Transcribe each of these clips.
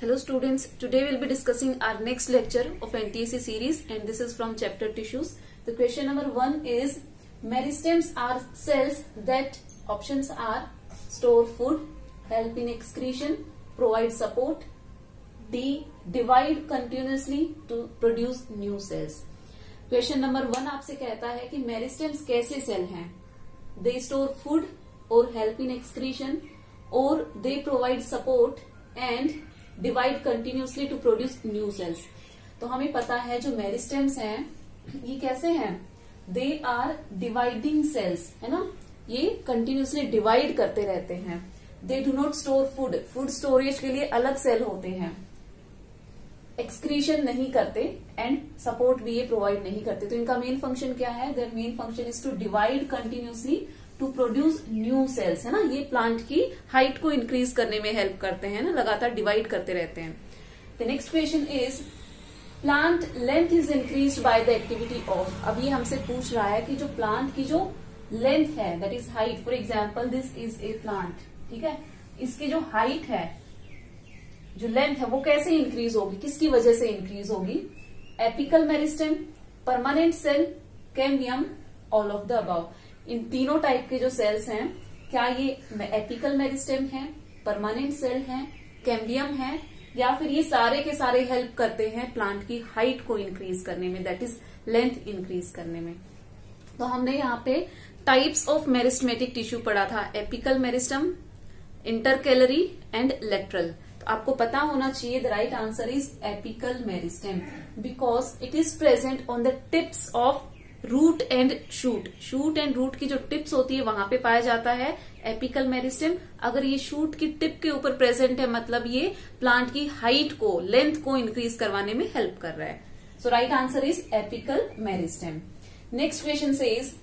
Hello students, today we'll be discussing our next lecture of NTSC series and this is from chapter tissues. The question number 1 is meristems are cells that options are store food, help in excretion, provide support, D divide continuously to produce new cells. Question number 1 आपसे कहता है कि meristems कैसे cell हैं? They store food or help in excretion or they provide support and divide continuously to produce new cells. तो हमें पता है जो मेरिस्टेम्स हैं ये कैसे हैं? They are dividing cells, है ना? ये कंटिन्यूसली डिवाइड करते रहते हैं. They do not store food. Food storage के लिए अलग सेल होते हैं. एक्सक्रीशन नहीं करते एंड सपोर्ट भी ये प्रोवाइड नहीं करते. तो इनका मेन फंक्शन क्या है? Their main function is to divide continuously to produce new cells, है ना? ये प्लांट की हाइट को इंक्रीज करने में हेल्प करते हैं ना, लगातार डिवाइड करते रहते हैं. The next question is plant length is increase by the activity of. अब ये हमसे पूछ रहा है कि जो प्लांट की जो लेंथ है that is height. For example this is a plant, ठीक है? इसकी जो हाइट है, जो लेंथ है, वो कैसे इंक्रीज होगी, किसकी वजह से इंक्रीज होगी? Apical meristem, permanent cell, cambium, all of the above. इन तीनों टाइप के जो सेल्स हैं, क्या ये एपिकल मेरिस्टेम है, परमानेंट सेल है, कैम्बियम है, या फिर ये सारे के सारे हेल्प करते हैं प्लांट की हाइट को इंक्रीज करने में, दैट इज लेंथ इंक्रीज करने में. तो हमने यहाँ पे टाइप्स ऑफ मेरिस्टेमेटिक टिश्यू पढ़ा था, apical meristem, intercalary and lateral. तो आपको पता होना चाहिए the right answer is apical meristem because it is present on the tips of root and shoot. Shoot and root की जो टिप्स होती है वहां पे पाया जाता है एपिकल मेरिस्टेम. अगर ये शूट की टिप के ऊपर प्रेजेंट है मतलब ये प्लांट की हाइट को, लेंथ को इंक्रीज करवाने में हेल्प कर रहा है. So right answer is apical meristem. Next question says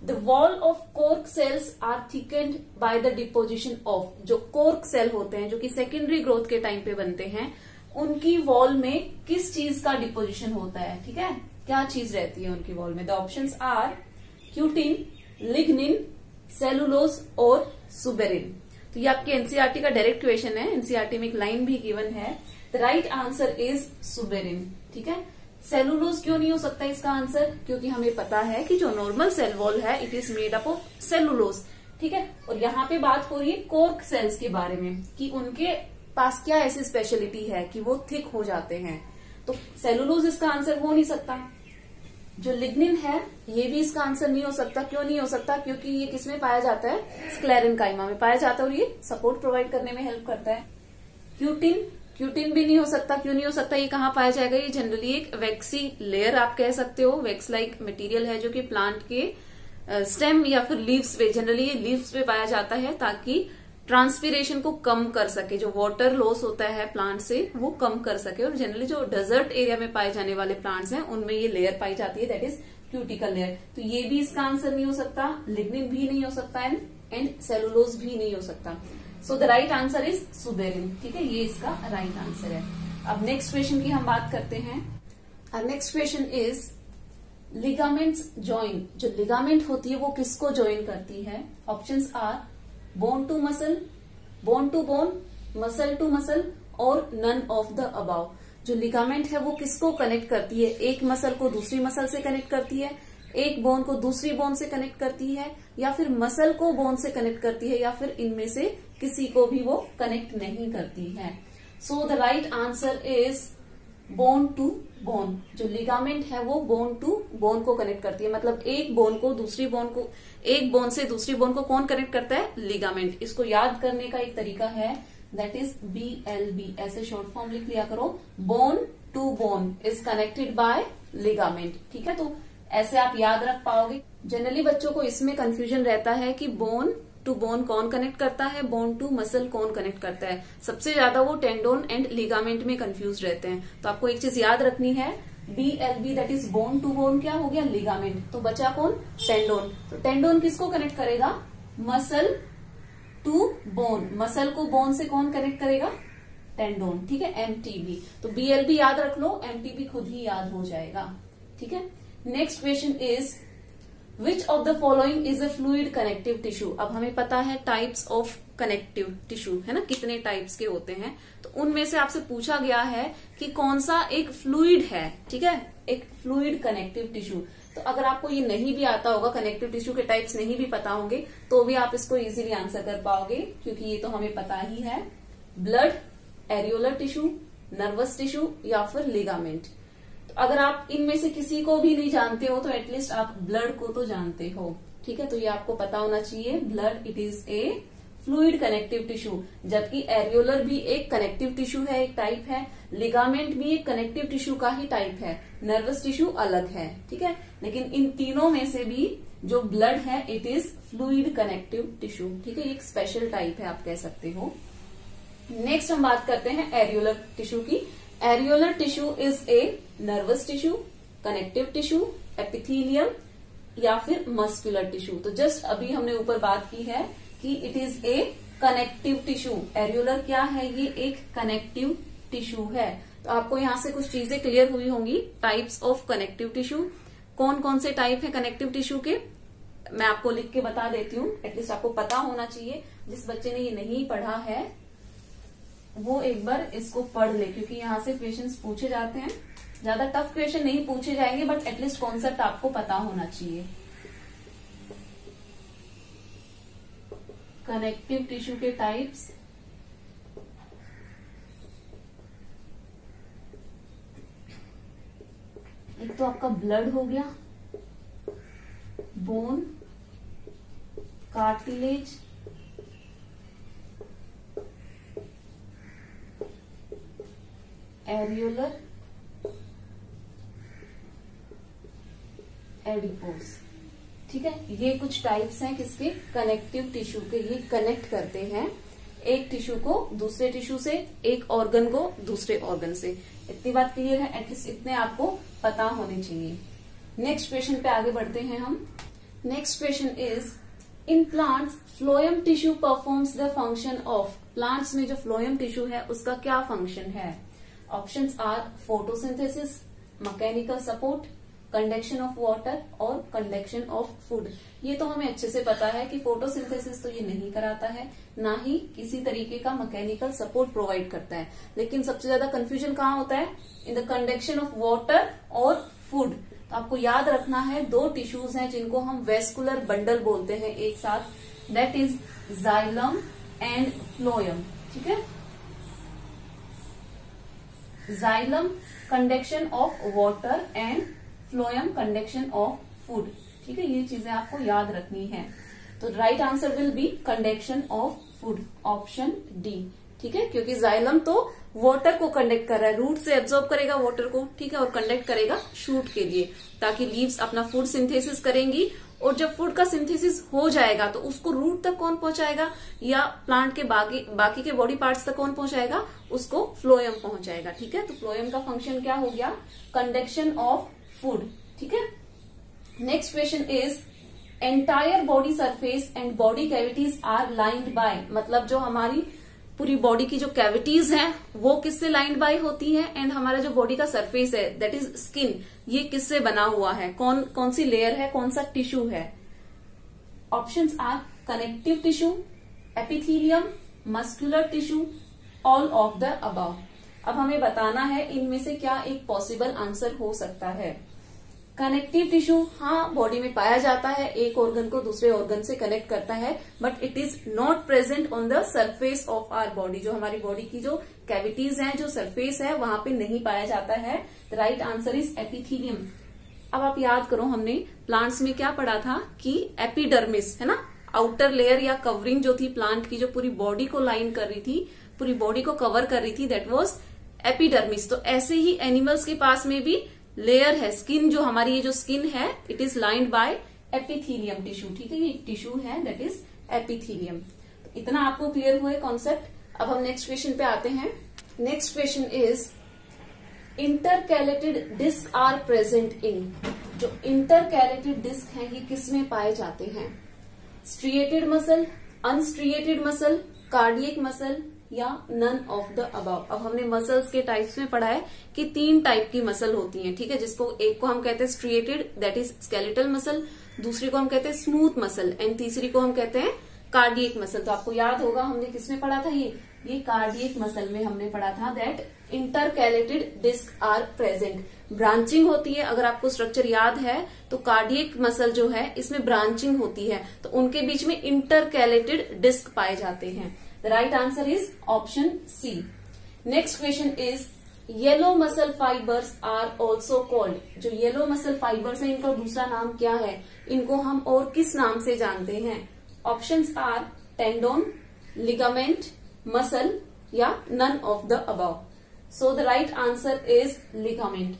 the wall of cork cells are thickened by the deposition of. जो कॉर्क सेल होते हैं जो कि सेकेंडरी ग्रोथ के टाइम पे बनते हैं, उनकी वॉल में किस चीज का डिपोजिशन होता है? ठीक है, क्या चीज रहती है उनकी वॉल में? The options are cutin, lignin, cellulose और सुबेरिन. तो ये आपके एनसीईआरटी का डायरेक्ट क्वेश्चन है. एनसीईआरटी में एक लाइन भी गिवन है. The right answer is suberin. ठीक है, सेलुलोज क्यों नहीं हो सकता इसका आंसर? क्योंकि हमें पता है कि जो नॉर्मल सेल वॉल है it is made up of cellulose. ठीक है, और यहाँ पे बात हो रही है कॉर्क सेल्स के बारे में कि उनके पास क्या ऐसी स्पेशलिटी है कि वो थिक हो जाते हैं. तो सेलुलोज इसका आंसर हो नहीं सकता. जो लिग्निन है ये भी इसका आंसर नहीं हो सकता. क्यों नहीं हो सकता? क्योंकि ये किसमें पाया जाता है? स्क्लेरेनकाइमा में पाया जाता है और ये सपोर्ट प्रोवाइड करने में हेल्प करता है. क्यूटिन भी नहीं हो सकता. क्यों नहीं हो सकता? ये कहाँ पाया जाएगा? ये जनरली एक वैक्सी लेयर आप कह सकते हो, वैक्स लाइक मटेरियल है जो कि प्लांट के स्टेम या फिर लीव्स पे, जनरली ये लीव्स पे पाया जाता है ताकि ट्रांसपीरेशन को कम कर सके. जो वाटर लॉस होता है प्लांट से वो कम कर सके. और जनरली जो डेजर्ट एरिया में पाए जाने वाले प्लांट्स हैं उनमें ये लेयर पाई जाती है, दैट इज क्यूटिकल लेयर. तो ये भी इसका आंसर नहीं हो सकता. लिग्निन भी नहीं हो सकता एंड सेलुलोज भी नहीं हो सकता. सो the right answer is suberin. ठीक है, ये इसका राइट आंसर है. अब नेक्स्ट क्वेश्चन की हम बात करते हैं. और next question is ligaments join. जो लिगामेंट होती है वो किसको जॉइन करती है? Options are bone to muscle, bone to bone, muscle to muscle और नन ऑफ द अबाव. जो लिगामेंट है वो किसको कनेक्ट करती है? एक मसल को दूसरी मसल से कनेक्ट करती है, एक बोन को दूसरी बोन से कनेक्ट करती है, या फिर मसल को बोन से कनेक्ट करती है, या फिर इनमें से किसी को भी वो कनेक्ट नहीं करती है. So the right answer is bone to bone. जो लिगामेंट है वो बोन टू बोन को कनेक्ट करती है. मतलब एक बोन को दूसरी बोन को, एक बोन से दूसरी बोन को कौन कनेक्ट करता है? लिगामेंट. इसको याद करने का एक तरीका है दैट इज BLB. ऐसे शॉर्ट फॉर्म लिख लिया करो. Bone to bone is connected by ligament. ठीक है, तो ऐसे आप याद रख पाओगे. जनरली बच्चों को इसमें कंफ्यूजन रहता है कि बोन टू बोन कौन कनेक्ट करता है, बोन टू मसल कौन कनेक्ट करता है. सबसे ज्यादा वो टेंडोन एंड लिगामेंट में कंफ्यूज रहते हैं. तो आपको एक चीज याद रखनी है, BLB that is bone to bone क्या हो गया? लिगामेंट. तो बचा कौन? टेंडोन. तो टेंडोन किसको कनेक्ट करेगा? Muscle to bone. मसल को बोन से कौन कनेक्ट करेगा? टेंडोन. ठीक है, MTB. तो BLB याद रख लो, MTB खुद ही याद हो जाएगा. ठीक है. Next question is Which of the following is a fluid connective tissue? अब हमें पता है टाइप्स ऑफ कनेक्टिव टिश्यू, है ना, कितने टाइप्स के होते हैं। तो उनमें से आपसे पूछा गया है कि कौन सा एक फ्लूइड है, ठीक है, एक फ्लूइड कनेक्टिव टिश्यू। तो अगर आपको ये नहीं भी आता होगा, कनेक्टिव टिश्यू के टाइप्स नहीं भी पता होंगे, तो भी आप इसको इजीली आंसर कर पाओगे, क्योंकि ये तो हमें पता ही है। Blood, areolar tissue, nervous tissue या फिर लिगामेंट। तो अगर आप इनमें से किसी को भी नहीं जानते हो तो एटलीस्ट आप ब्लड को तो जानते हो, ठीक है। तो ये आपको पता होना चाहिए, blood it is A fluid connective tissue, जबकि एरियोलर भी एक कनेक्टिव टिश्यू है, एक टाइप है। लिगामेंट भी एक कनेक्टिव टिश्यू का ही टाइप है। नर्वस टिश्यू अलग है, ठीक है। लेकिन इन तीनों में से भी जो ब्लड है it is fluid connective tissue, ठीक है, एक स्पेशल टाइप है, आप कह सकते हो। नेक्स्ट हम बात करते हैं एरियोलर टिश्यू की। Areolar tissue is a nervous tissue, connective tissue, epithelium या फिर मस्कुलर टिश्यू। तो जस्ट अभी हमने ऊपर बात की है कि it is a connective tissue. Areolar क्या है, ये एक कनेक्टिव टिश्यू है। तो आपको यहां से कुछ चीजें क्लियर हुई होंगी। टाइप्स ऑफ कनेक्टिव टिश्यू, कौन कौन से टाइप है कनेक्टिव टिश्यू के, मैं आपको लिख के बता देती हूँ, एटलीस्ट आपको पता होना चाहिए। जिस बच्चे ने ये नहीं पढ़ा है वो एक बार इसको पढ़ ले, क्योंकि यहाँ से क्वेश्चंस पूछे जाते हैं। ज्यादा टफ क्वेश्चन नहीं पूछे जाएंगे, बट एटलीस्ट कॉन्सेप्ट आपको पता होना चाहिए। कनेक्टिव टिश्यू के टाइप्स, एक तो आपका ब्लड हो गया, बोन, कार्टिलेज, एरियोलर, एडिपोज, ठीक है। ये कुछ टाइप्स हैं किसके, कनेक्टिव टिश्यू के। ये कनेक्ट करते हैं एक टिश्यू को दूसरे टिश्यू से, एक ऑर्गन को दूसरे ऑर्गन से। इतनी बात क्लियर है, एटलीस्ट इतने आपको पता होने चाहिए। नेक्स्ट क्वेश्चन पे आगे बढ़ते हैं हम। Next question is, in plants phloem tissue performs the function of. Plants में जो फ्लोएम टिश्यू है उसका क्या फंक्शन है। Options are photosynthesis, mechanical support, conduction of water और कंडक्शन ऑफ फूड। ये तो हमें अच्छे से पता है कि फोटोसिंथेसिस तो ये नहीं कराता है, ना ही किसी तरीके का मैकेनिकल सपोर्ट प्रोवाइड करता है। लेकिन सबसे ज्यादा कंफ्यूजन कहाँ होता है, in the conduction of water और फूड। तो आपको याद रखना है, दो टिश्यूज हैं जिनको हम वेस्कुलर बंडल बोलते हैं एक साथ, that is xylem and phloem, ठीक है। Xylem conduction of water and phloem conduction of food, ठीक है। ये चीजें आपको याद रखनी है। तो right answer will B conduction of food, option D, ठीक है। क्योंकि जाइलम तो वाटर को कंडक्ट कर रहा है, रूट से एब्जॉर्ब करेगा वाटर को, ठीक है, और कंडक्ट करेगा शूट के लिए, ताकि लीव्स अपना फूड सिंथेसिस करेंगी। और जब फूड का सिंथेसिस हो जाएगा तो उसको रूट तक कौन पहुंचाएगा, या प्लांट के बाकी के बॉडी पार्ट्स तक कौन पहुंचाएगा, उसको फ्लोएम पहुंचाएगा, ठीक है। तो फ्लोएम का फंक्शन क्या हो गया, कंडक्शन ऑफ फूड, ठीक है। Next question is, entire body surface and body cavities are lined by. मतलब जो हमारी पूरी बॉडी की जो कैविटीज हैं वो किससे लाइंड बाय होती है, एंड हमारा जो बॉडी का सरफेस है दैट इज स्किन, ये किससे बना हुआ है, कौन सी लेयर है, कौन सा टिश्यू है। Options are connective tissue, epithelium, muscular tissue, all of the above. अब हमें बताना है इनमें से क्या एक पॉसिबल आंसर हो सकता है। कनेक्टिव टिश्यू, हाँ, बॉडी में पाया जाता है, एक ऑर्गन को दूसरे ऑर्गन से कनेक्ट करता है, but it is not present on the surface of our body. जो हमारी बॉडी की जो कैविटीज हैं, जो सरफेस है, वहां पे नहीं पाया जाता है। The right answer is epithelium. अब आप याद करो, हमने प्लांट्स में क्या पढ़ा था कि एपिडर्मिस, है ना, आउटर लेयर या कवरिंग जो थी प्लांट की, जो पूरी बॉडी को लाइन कर रही थी, पूरी बॉडी को कवर कर रही थी, दैट वाज एपिडर्मिस। तो ऐसे ही एनिमल्स के पास में भी लेयर है, स्किन, जो हमारी ये जो स्किन है it is lined by epithelium tissue, ठीक है। ये एक टिश्यू है दैट इज एपिथेलियम। तो इतना आपको क्लियर हुआ कॉन्सेप्ट। अब हम नेक्स्ट क्वेश्चन पे आते हैं। Next question is, intercalated disc are present in. जो इंटरकैलेटेड डिस्क है ये किसमें पाए जाते हैं, striated muscle, unstriated muscle, cardiac muscle या नन ऑफ द अबव। अब हमने मसल्स के टाइप्स में पढ़ा है कि 3 टाइप की मसल होती हैं, ठीक है, जिसको एक को हम कहते हैं striated that is skeletal muscle, दूसरी को हम कहते हैं स्मूथ मसल, एंड तीसरी को हम कहते हैं कार्डियक मसल। तो आपको याद होगा हमने किसमें पढ़ा था, ये कार्डियक मसल में हमने पढ़ा था that intercalated disc are present. Branching होती है, अगर आपको स्ट्रक्चर याद है तो कार्डियक मसल जो है इसमें ब्रांचिंग होती है, तो उनके बीच में इंटरकैलेटेड डिस्क पाए जाते हैं। The right answer is option C. Next question is yellow muscle fibres are also called. जो येलो मसल फाइबर्स है इनका दूसरा नाम क्या है, इनको हम और किस नाम से जानते हैं? Options are tendon, ligament, muscle या none of the above. So the right answer is ligament.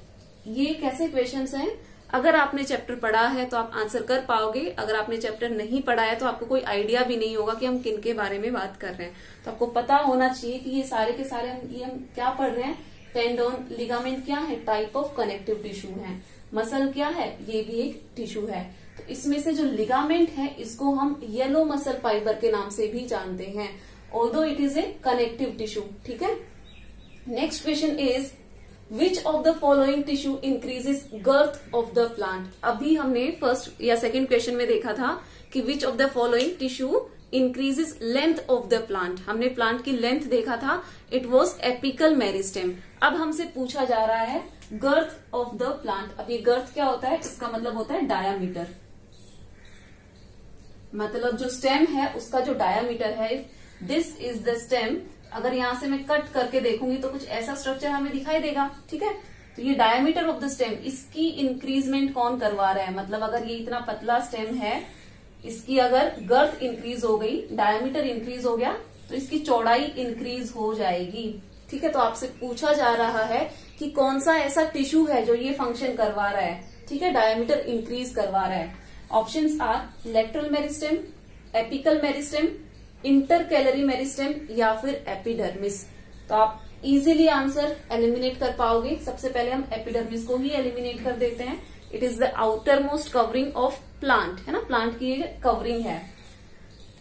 ये कैसे क्वेश्चंस हैं, अगर आपने चैप्टर पढ़ा है तो आप आंसर कर पाओगे, अगर आपने चैप्टर नहीं पढ़ा है तो आपको कोई आइडिया भी नहीं होगा कि हम किन के बारे में बात कर रहे हैं। तो आपको पता होना चाहिए कि ये सारे के सारे हम क्या पढ़ रहे हैं। टेंडोन, लिगामेंट क्या है, टाइप ऑफ कनेक्टिव टिश्यू है। मसल क्या है, ये भी एक टिश्यू है। तो इसमें से जो लिगामेंट है इसको हम येलो मसल फाइबर के नाम से भी जानते हैं, although it is a connective tissue. ठीक है। Next question is which of the following tissue increases girth of the plant. अभी हमने फर्स्ट या सेकेंड क्वेश्चन में देखा था कि विच of the following tissue increases length of the plant. हमने प्लांट की लेंथ देखा था, इट वॉज एपिकल मेरिस्टेम। अब हमसे पूछा जा रहा है गर्थ ऑफ द प्लांट। अब ये गर्थ क्या होता है, इसका मतलब होता है डायामीटर, मतलब जो स्टेम है उसका जो डायामीटर है। This is the stem. अगर यहां से मैं कट करके देखूंगी तो कुछ ऐसा स्ट्रक्चर हमें दिखाई देगा। ठीक है। तो ये डायामीटर ऑफ द स्टेम, इसकी इंक्रीजमेंट कौन करवा रहा है, मतलब अगर ये इतना पतला स्टेम है, इसकी अगर गर्थ इंक्रीज हो गई, डायामीटर इंक्रीज हो गया, तो इसकी चौड़ाई इंक्रीज हो जाएगी। ठीक है। तो आपसे पूछा जा रहा है कि कौन सा ऐसा टिश्यू है जो ये फंक्शन करवा रहा है। ठीक है, डायामीटर इंक्रीज करवा रहा है। Options are lateral meristem, apical meristem, intercalary meristem या फिर एपिडर्मिस। तो आप इजीली आंसर एलिमिनेट कर पाओगे। सबसे पहले हम एपिडर्मिस को ही एलिमिनेट कर देते हैं। It is the outermost covering of plant, है ना, प्लांट की ये कवरिंग है।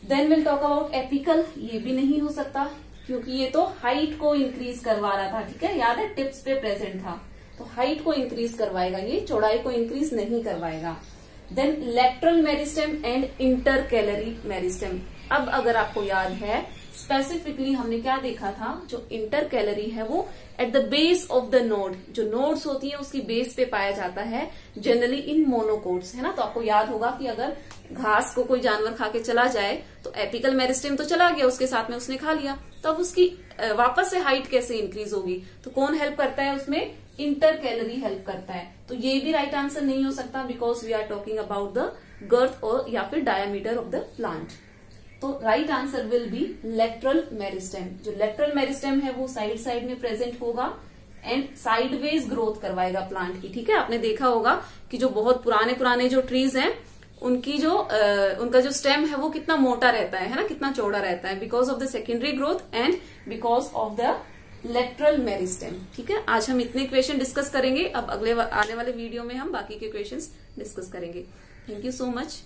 Then will talk about apical. ये भी नहीं हो सकता क्योंकि ये तो हाइट को इंक्रीज करवा रहा था। ठीक है, याद है टिप्स पे प्रेजेंट था, तो हाइट को इंक्रीज करवाएगा, ये चौड़ाई को इंक्रीज नहीं करवाएगा। Then lateral meristem and intercalary meristem. अब अगर आपको याद है स्पेसिफिकली हमने क्या देखा था, जो इंटरकैलरी है वो at the base of the node, जो नोड्स होती है उसकी बेस पे पाया जाता है, जनरली इन मोनोकोट्स, है ना। तो आपको याद होगा कि अगर घास को कोई जानवर खा के चला जाए तो एपिकल मेरिस्टेम तो चला गया, उसके साथ में उसने खा लिया, तो अब उसकी वापस से हाइट कैसे इंक्रीज होगी, तो कौन हेल्प करता है उसमें, इंटरकैलरी हेल्प करता है। तो ये भी राइट आंसर नहीं हो सकता because we are talking about the girth और या फिर डायमीटर ऑफ द प्लांट। तो right answer will be lateral meristem. जो लेटरल मेरिस्टेम है वो साइड साइड में प्रेजेंट होगा एंड साइडवेज ग्रोथ करवाएगा प्लांट की। ठीक है, आपने देखा होगा कि जो बहुत पुराने पुराने जो ट्रीज हैं उनकी जो उनका जो स्टेम है वो कितना मोटा रहता है ना, कितना चौड़ा रहता है, because of the secondary growth and because of the lateral meristem. ठीक है, आज हम इतने क्वेश्चन डिस्कस करेंगे। अब अगले आने वाले वीडियो में हम बाकी के क्वेश्चंस डिस्कस करेंगे। Thank you so much.